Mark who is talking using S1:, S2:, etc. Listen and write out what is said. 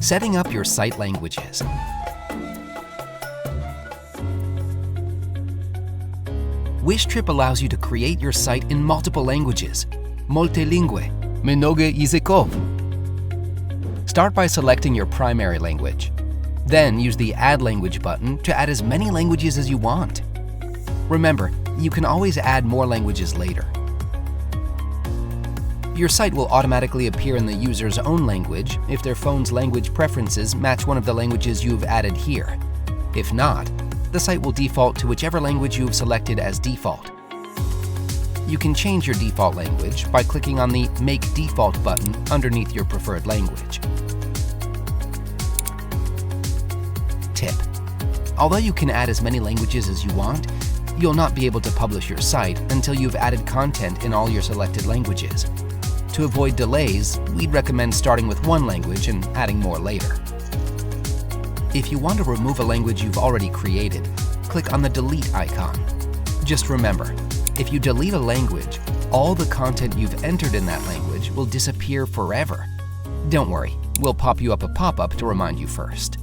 S1: Setting up your site languages. Wishtrip allows you to create your site in multiple languages. Multilingue. Mnogie języków. Start by selecting your primary language. Then use the Add Language button to add as many languages as you want. Remember, you can always add more languages later. Your site will automatically appear in the user's own language if their phone's language preferences match one of the languages you've added here. If not, the site will default to whichever language you've selected as default. You can change your default language by clicking on the Make Default button underneath your preferred language. Tip: although you can add as many languages as you want, you'll not be able to publish your site until you've added content in all your selected languages. To avoid delays, we'd recommend starting with one language and adding more later. If you want to remove a language you've already created, click on the Delete icon. Just remember, if you delete a language, all the content you've entered in that language will disappear forever. Don't worry, we'll pop you up a pop-up to remind you first.